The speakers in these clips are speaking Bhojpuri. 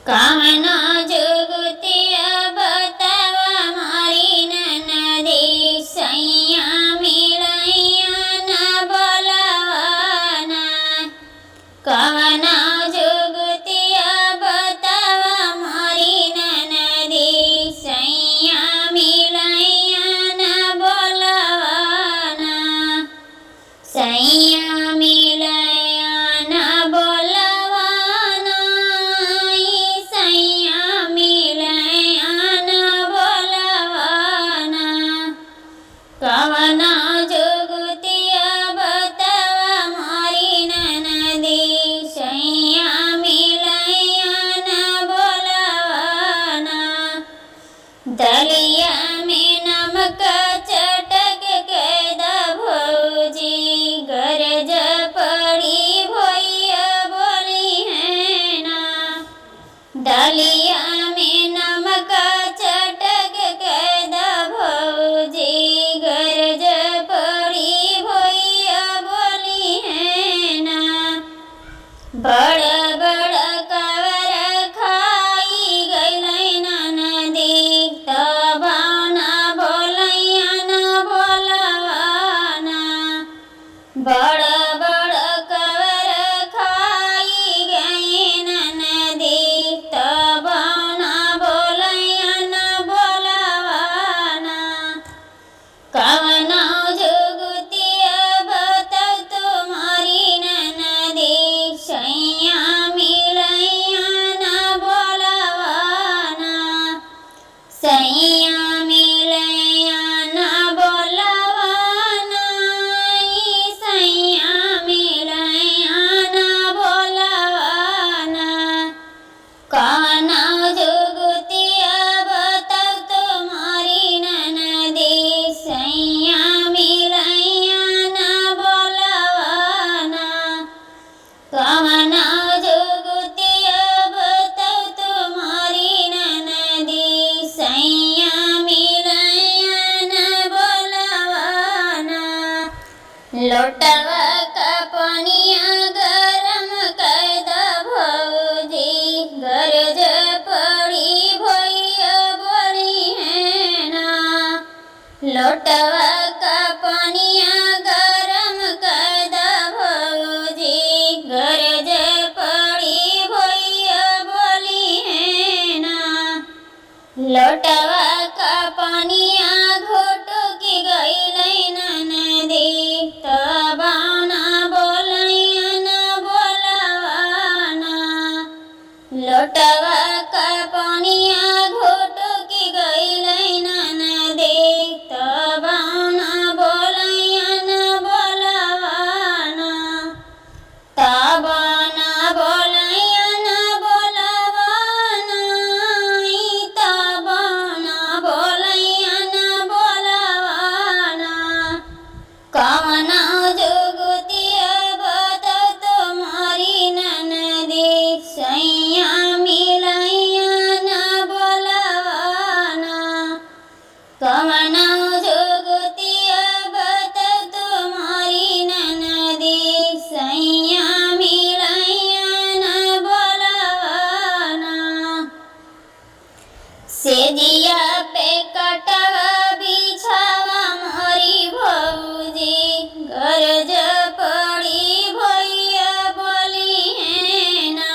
कामना जुगतिया बतावा मारी नदी सैया मिलैया न बोलवाना। कामना जुगतिया बतावा मारी नदी सैया मिलैया न बोलवाना। सैया मिलैया न बोलवाना। सैया मिलैया न बोलवाना। कामना जुगतिया बतावा मारी नदी सैया मिलैया न बोलवाना। दलिया में नमक चटक के भौजी गरज पड़ी भैया बोली है ना। दलिया में नमक चटक के भौजी गरज पड़ी भैया बोली है ना। बड़ बड़ कवर खाई गईलै नदी तब न बोलैया न बोलवाना। बड़ बड़ कवर खाई गई नदी तब न बोलैया न बोलवाना। कामना जुगतिया बताओ तुम्हारी नदी सैया मिलैया न बोलवाना। सैया मिलैया न बोलवाना। सैया मिलैया न बोलवाना। कामना जुगतिया बताओ तुम्हारी नदी सैया मिलैया न बोलवाना। कामना जुगतिया बताओ तुम्हारी नदी सैया मिलैया न बोलवाना। लोटवा का पनिया गरम कैद भौजी गरज पड़ी भैया बोली है ना। लोटवा का पनिया गरम कैद भौजी गरज पड़ी भैया बोली है ना। लोटवा का पनिया घोटो की गईलै नदी तब न बोलैया न बोलवाना। लोटवा का पनिया घोटो की गईलै नदी तब न बोलैया न बोलवाना। तब न बोलैया न बोलवाना। तब न बोलैया न बोलवाना। कामना जुगतिया बताओ तुम्हारी नदी सैया मिलैया न बोलवाना। कामना जुगतिया बताओ तुम्हारी नदी सैया मिलैया न बोलवाना। सेजिया पे कटवा बिछावा मोरी भौजी गरज पड़ी भैया बोली है ना।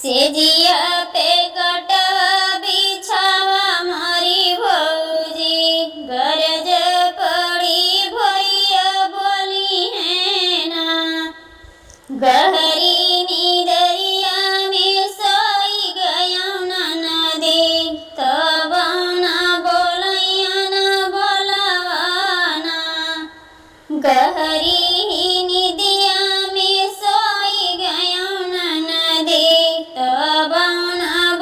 सेजिया पे कटवा बिछावा मोरी भौजी गरज पड़ी भैया बोली है ना। गहरी नीदरिया में सोई गया नदी तब न बोलैया न बोलवाना। गहरी नीदिया में सोई गया नदी तब न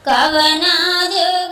कवना जुग